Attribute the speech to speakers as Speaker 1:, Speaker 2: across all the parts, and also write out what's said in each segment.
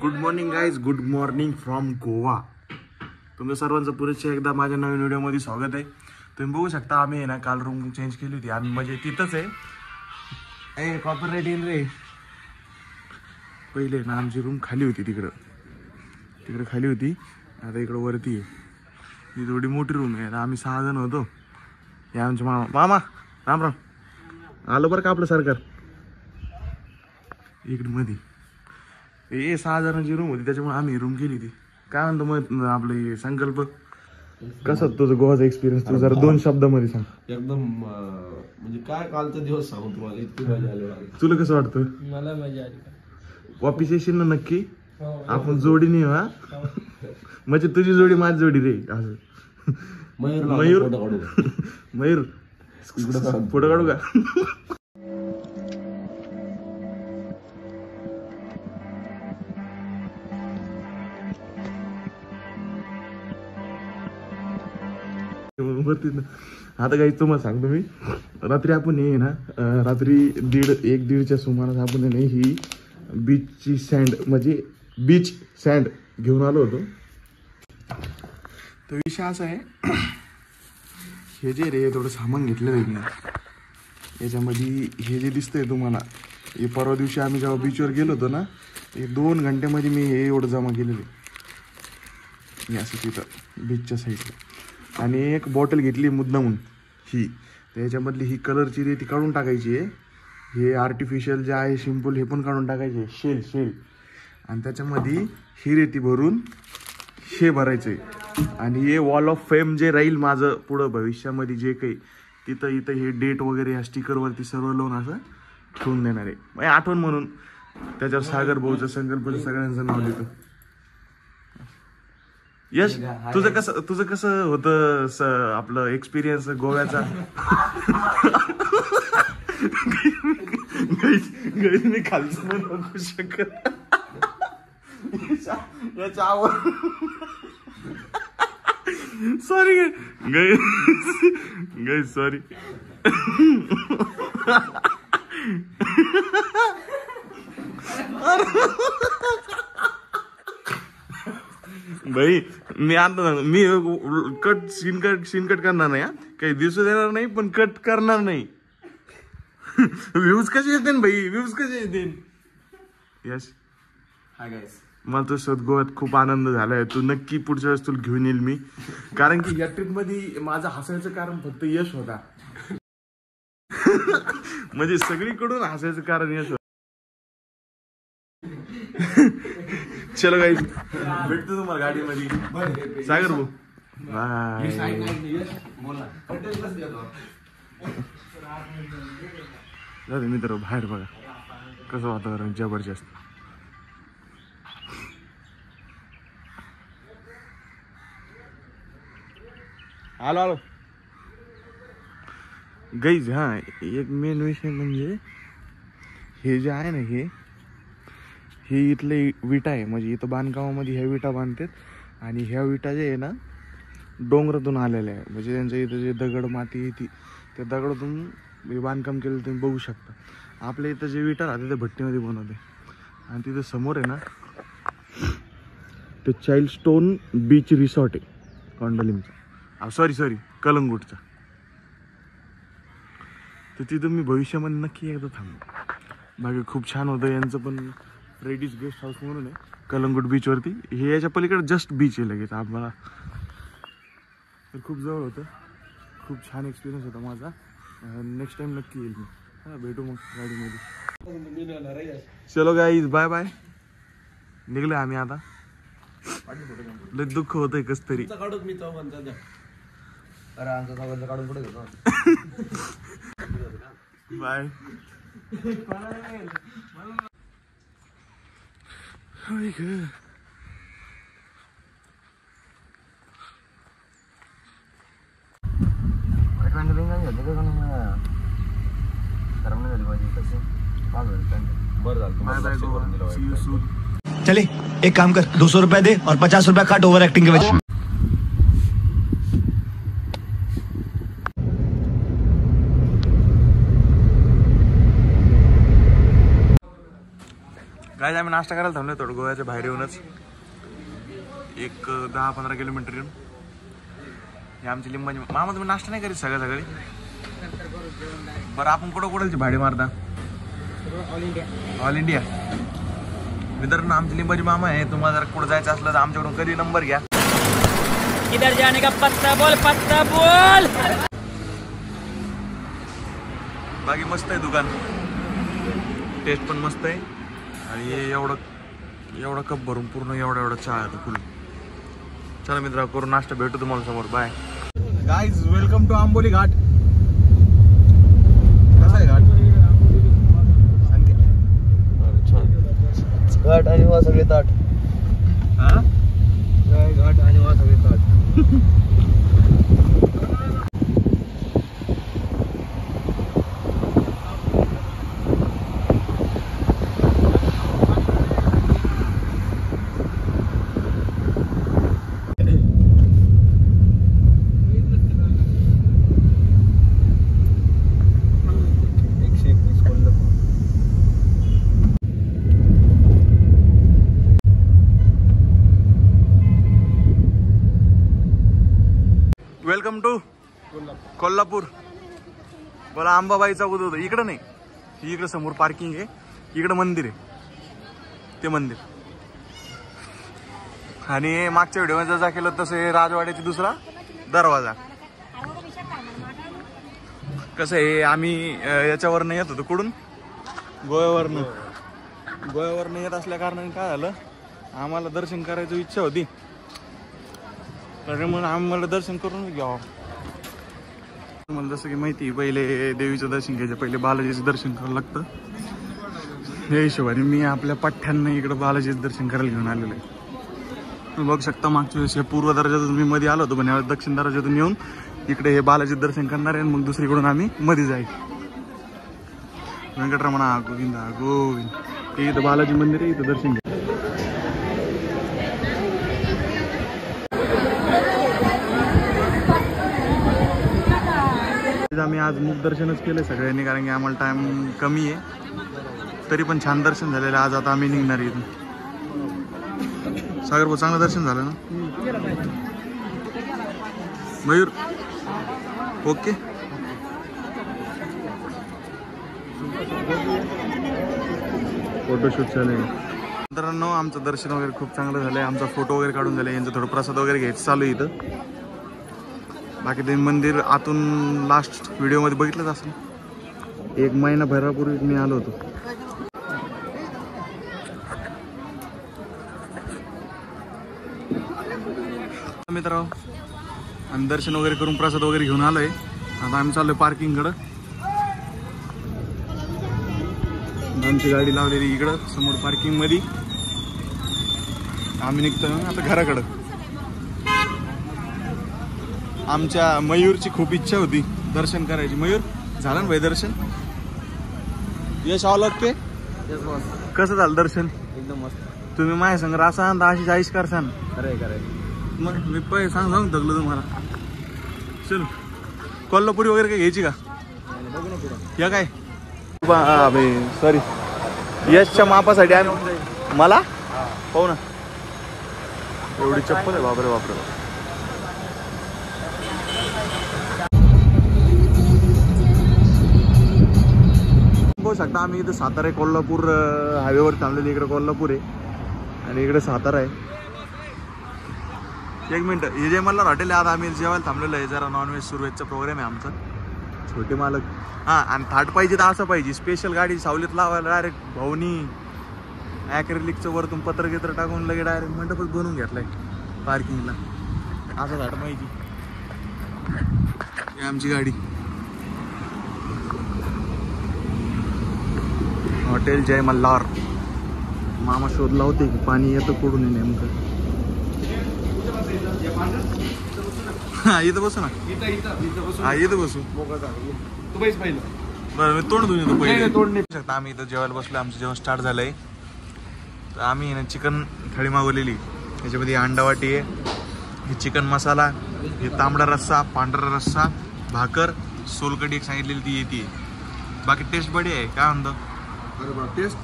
Speaker 1: Good morning guys, good morning from Goa. तुमचं सर्वांचं पुरेशा एकदा माझ्या नवीन व्हिडिओमध्ये स्वागत आहे. तुम्ही बघू शकता आम्ही आहे ना काल रूम चेंज केली होती. आम्ही म्हणजे तिथंच आहे कॉपरराईट येईल रे. पहिले ना आमची रूम खाली होती, तिकडं खाली होती. आता इकडं वरती आहे. ही थोडी मोठी रूम आहे. आता आम्ही 6 जण होतो. हे आमचे मामा राम राम. आलं बरं का आपलं सरकार इकडे मध्ये. हे 6 जणांची रूम होती, त्याच्यामुळे आम्ही रूम केली ती. काय म्हणतो मग आपलं संकल्प कसा तुझं गोवाचा एक्सपिरियन्स? तू जरा 2 शब्दामध्ये सांग.
Speaker 2: एकदम म्हणजे काय कालचा दिवस सांगू तुम्हाला, इतकी मजा आली.
Speaker 1: तुला कसं वाटतं?
Speaker 3: मला मजा आली.
Speaker 1: वापिस येशील ना नक्की? आपण जोडी नाही हा म्हणजे तुझी जोडी माझी जोडी रे. असं मयूर मयूर फोटो काढू का? आता काही तुम्हाला सांगतो मी. रात्री आपण हे ना रात्री 1:30च्या सुमारास आपण नाही ही बीचची सँड म्हणजे बीच सँड घेऊन आलो होतो. तर विषय असा आहे, हे जे रे थोडं सामान घेतलेलं आहे ना याच्यामध्ये. हे जे दिसतंय तुम्हाला, हे परवा दिवशी आम्ही जेव्हा बीचवर गेलो होतो ना, हे 2 घंट्यामध्ये मी हे एवढं जमा केलेलं आहे. मी असं तिथं बीचच्या साईडला. आणि एक बॉटल घेतली मुद्दामून ही. त्याच्यामधली ही कलरची रे ती काढून टाकायची आहे. हे आर्टिफिशियल जे आहे शिंपल हे पण काढून टाकायचे, शेल. आणि त्याच्यामध्ये ही रेती भरून हे भरायचं आहे. आणि हे वॉल ऑफ फेम जे राहील माझं पुढं भविष्यामध्ये जे काही, तिथं इथं हे डेट वगैरे ह्या स्टिकरवरती सर्व लावून असं ठेवून देणार आहे. म्हणजे आठवण म्हणून. त्याच्यावर सागर भाऊचं संकल्पचं सगळ्यांचं नाव लिहितो. यश तुझं कसं होतं आपलं एक्सपिरियन्स गोव्याचा? मी खालचं पण बघू शकत याच्या आवड. Sorry guys sorry. भाई मी आता मी सीन कट करणार नाही. काही दिसू देणार नाही, पण कट करणार नाही. व्ह्यूज कसे येते भाई, व्ह्यूज कसे येते? यस
Speaker 2: हाय गाईस,
Speaker 1: मला तुझ्यासोबत गोव्यात खूप आनंद झालाय. तू नक्की पुढच्या वेळेस तुला घेऊन येईल मी. कारण की या ट्रिप मध्ये माझं हसायचं कारण फक्त यश होता. म्हणजे सगळीकडून हसायचं कारण यश होता. चलो गाईज, भेटतो तुम्हाला गाडीमध्ये. सागर भाऊ बाय. मित्र बाहेर बघा कसं वातावरण जबरदस्त. आलो गाईज. हा एक मेन विषय म्हणजे हे जे आहे ना हे इथले विटा आहे. म्हणजे इथं बांधकामामध्ये ह्या विटा बांधतात. आणि ह्या विटा जे आहे ना डोंगरातून आलेल्या आहे. म्हणजे त्यांचं इथं जे दगड माती येते त्या दगडातून बांधकाम केलं तुम्ही बघू शकता. आपल्या इथं जे विटा राहते ते भट्टीमध्ये बनवते. आणि तिथं समोर आहे ना ते चाइल्ड स्टोन बीच रिसॉर्ट आहे कोंडलिमचा. सॉरी कलंगूटचा. तर तिथं मी भविष्यामध्ये नक्की एकदा थांबलो. बाकी खूप छान होतं. यांचं पण फ्रेडीज गेस्ट हाऊस म्हणून आहे कलंगूट बीचवरती. हे याच्या पलीकडे जस्ट बीच आहे लगेच आम्हाला. तर खूप जवळ होतं. खूप छान एक्सपिरियन्स होता माझा. नेक्स्ट टाइम नक्की येईल मी. हां भेटू मग गाडीमध्ये. चलो गाईज बाय बाय. निघलो आम्ही आता. लय दुःख होतंय कस तरी.
Speaker 2: मी तो म्हणतो काढून पुढे घेतो.
Speaker 1: बाय.
Speaker 4: चले एक काम कर, 200 रुपए दे और 50 रुपए काट ओवर एक्टिंग के वजह.
Speaker 1: गाईज आम्ही नाश्ता करायला थांबलो थोडं गोव्याच्या बाहेर येऊनच, एक 10-15 किलोमीटर येऊन. हे आमची लिंबाची मामा. तुम्ही नाश्ता नाही करीत सगळी? बरं आपण कुठं भाडे मारता? All India. मित्रांनो आमची लिंबाची मामा आहे. तुम्हाला जर कुठं जायचं असलं तर आमच्याकडून कधी नंबर घ्या.
Speaker 3: किधर जाने का पत्ता बोल.
Speaker 1: बाकी मस्त आहे दुकान, टेस्ट पण मस्त आहे. आणि हे एवढं कप भरून पूर्ण एवढा चहा आहे फुल. चला मित्रा करून नाश्ता, भेटू तुम्हाला समोर. Bye guys, welcome to Amboli Ghat. कसा आहे घाट?
Speaker 2: घाट आणि वा सगळे ताट.
Speaker 1: हा
Speaker 2: घाट आणि वा सगळे ताट.
Speaker 1: Welcome to Kolhapur. बोला अंबाबाईचा उदो. इकडं नाही, इकडं समोर पार्किंग आहे, इकडं मंदिर आहे, ते मंदिर. आणि मागच्या व्हिडिओमध्ये जसा केलं तसं हे राजवाड्याचा दुसरा दरवाजा. कसं आहे, आम्ही याच्यावरनं येत होतो, कुठून? गोव्यावरनं येत असल्या कारणाने काय झालं, आम्हाला दर्शन करायची इच्छा होती. म्हणून आम्हाला दर्शन करून घ्यावं. तुम्हाला जसं की माहिती, पहिले देवीचं दर्शन घ्यायचं, पहिले बालाजीचं दर्शन करावं लागतं. या हिशोबाने मी आपल्या पठ्ठ्यांना इकडं बालाजीचं दर्शन करायला घेऊन आलेलं आहे. तुम्ही बघू शकता, मागच्या वेळेस पूर्व दर्जातून मी मध्ये आलो होतो, पण यावेळेस दक्षिण दर्जातून येऊन इकडे हे बालाजीचं दर्शन करणार आहे. मग दुसरीकडून आम्ही मध्ये जायचं. व्यंकटरमणा गोविंदा गोविंद. हे इथं बालाजी मंदिर आहे, इथं दर्शन घ्या. आम्ही आज मुखदर्शनच केलं सगळ्यांनी, कारण की आम्हाला टाइम कमी आहे. तरी पण छान दर्शन झालेलं. आज आता आम्ही निघणार इथून. सागर भाऊ, चांगलं दर्शन झालं ना? मयूर ओके. फोटोशूट चालेल. मित्रांनो आमचं दर्शन वगैरे खूप चांगलं झालंय. आमचा फोटो वगैरे काढून झाले. यांचं थोडं प्रसाद वगैरे घ्यायचं चालू आहे इथं. बाकी ते मंदिर आतून लास्ट व्हिडिओमध्ये बघितलंच असेल. 1 महिनाभरापूर्वी मी आलो होतो. मित्रांनो आम्ही दर्शन वगैरे करून प्रसाद वगैरे घेऊन आलोय. आता आम्ही चाललोय पार्किंगकडं. आमची गाडी लावलेली इकडं समोर पार्किंग मध्ये. आम्ही निघतो आता घराकडं. आमच्या मयूरची खूप इच्छा होती दर्शन करायची. मयूर, झालं ना भाई दर्शन? यश आवलं ते कसं झालं दर्शन?
Speaker 2: एकदम मस्त.
Speaker 1: तुम्ही माझ्या संग रासा अशी चाळीस करसान.
Speaker 2: खरंय.
Speaker 1: मग मी पहिले सांगून थकलो तुम्हाला. चल कोल्हापुरी वगैरे काही घ्यायची का?
Speaker 2: बघू ना पुढं.
Speaker 1: या काय सॉरी यशच्या मापासाठी आम्ही. मला पाहू ना, एवढी चप्पल आहे. बापरे बापरे. बघू शकता आम्ही इथं सातारा कोल्हापूर हायवेवर थांबलेली. इकडे कोल्हापूर आहे आणि इकडे सातारा आहे. एक मिनिट, हे जे मला हॉटेल आहे, आता आम्ही जेवायला थांबलेलं आहे. जरा नॉनव्हेज सुरवेजचा प्रोग्राम आहे आमचा. छोटे मालक. हां, आणि थाट पाहिजे तर असं पाहिजे स्पेशल. गाडी सावलीत लावायला डायरेक्ट भाऊनी ॲक्रेलिकचं वरतून पत्र टाकून लगे डायरेक्ट मंडपच बनवून घेतलाय पार्किंगला. असं थाट पाहिजे. ही आमची गाडी. हॉटेल जय मल्हार. मामा शोधला होते की पाणी येतं कुठून नेमकं. हा इथं बसू ना. हा इथं बसू. बरं मी तोंड धुऊन येतो पहिले. तोंड नाही शकता. आम्ही इथं जेवायला बसलो. आमचं जेवण स्टार्ट झालंय. तर आम्ही ना चिकन थाळी मागवलेली. त्याच्यामध्ये अंडा वाटी आहे, हे चिकन मसाला, हे तांबडा रस्सा, पांढरा रस्सा, भाकर, सोलकढी एक सांगितलेली ती येते. बाकी टेस्ट बडी आहे. काय म्हणतो?
Speaker 2: टेस्ट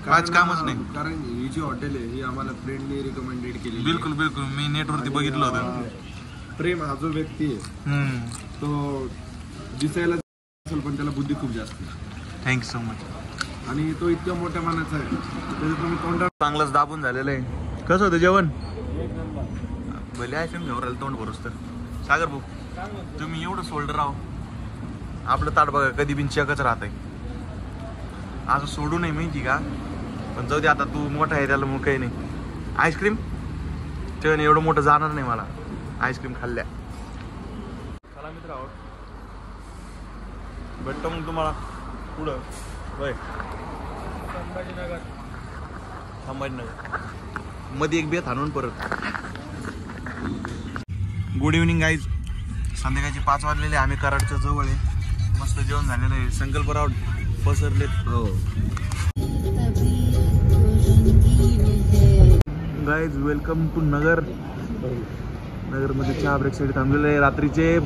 Speaker 1: पाच कामच नाही.
Speaker 2: कारण ही जी हॉटेल आहे ही आम्हाला फ्रेंडने रिकमेंडेड केली.
Speaker 1: बिलकुल बिलकुल मी नेटवरती बघितलं होतं.
Speaker 2: प्रेम हा जो व्यक्ती आहे तो दिसायला असेल पण त्याला बुद्धी खूप जास्त आहे.
Speaker 1: Thank you so much.
Speaker 2: आणि तो इतक्या मोठ्या मनाचा आहे त्याचं तुम्ही तोंडात
Speaker 1: चांगलंच दाबून झालेलं आहे. कसं होतं जेवण? भले आयफोन घेऊन राहिलं तोंड भरूस तर. सागर भाऊ तुम्ही एवढं सोल्डर राहो, आपलं ताट बघा कधी बिन चेकच राहत आहे. असं सोडू नाही माहिती का, पण जाऊ दे आता, तू मोठा आहे त्याला मग काही नाही. आईस्क्रीम तेव्हा एवढं मोठं जाणार नाही मला आईस्क्रीम खाल्ल्या. चला मित्र आहोत, भेटतो मग तुम्हाला पुढं. होय संभाजीनगर मध्ये एक बेत आणून परत. Good evening guys. संध्याकाळचे 5 वाजलेले, आम्ही कराडच्या जवळ आहे. मस्त जेवण झालेलं आहे. संकल्पराव पसरलेत.
Speaker 2: हो
Speaker 1: गाईज वेलकम टू नगर. नगरमध्ये चहा ब्रेक साठी थांबलेले आहे. रात्रीचे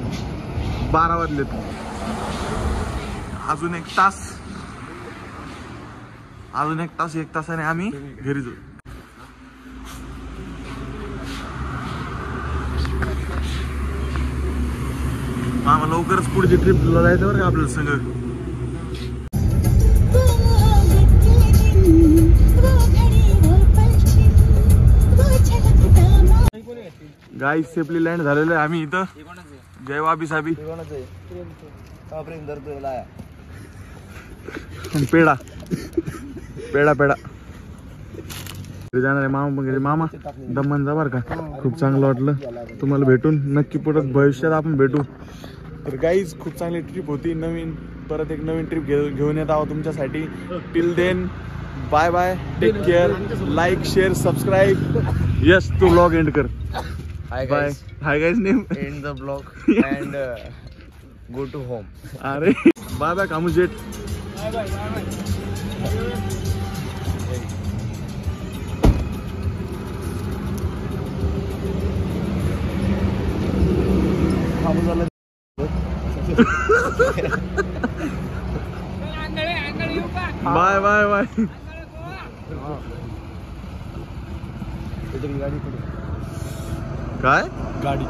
Speaker 1: 12 वाजलेत. अजून एक तासाने आम्ही घरी जाऊ. मामा लवकरच पुढची ट्रिपला जायचं बरं का आपल्याला सगळं. गाईज सेफली लँड झालेलं आहे आम्ही इथं. जय वाबी साबी. पेडा पेडा पेडा जाणार आहे मामा वगैरे. मामा दमन जा बरं का, खूप चांगलं वाटलं तुम्हाला भेटून. नक्की परत भविष्यात आपण भेटू. तर गाईज खूप चांगली ट्रिप होती. परत एक नवीन ट्रिप घेऊन येत आहोत तुमच्यासाठी. Till then bye bye, take care, like share subscribe. Yes तू ब्लॉग एंड कर.
Speaker 5: Hi
Speaker 1: bye.
Speaker 5: guys,
Speaker 1: hi guys name
Speaker 5: end the vlog and go to home.
Speaker 1: अरे बाय बाय कामू जेट. Bye bye bye. काय गाडी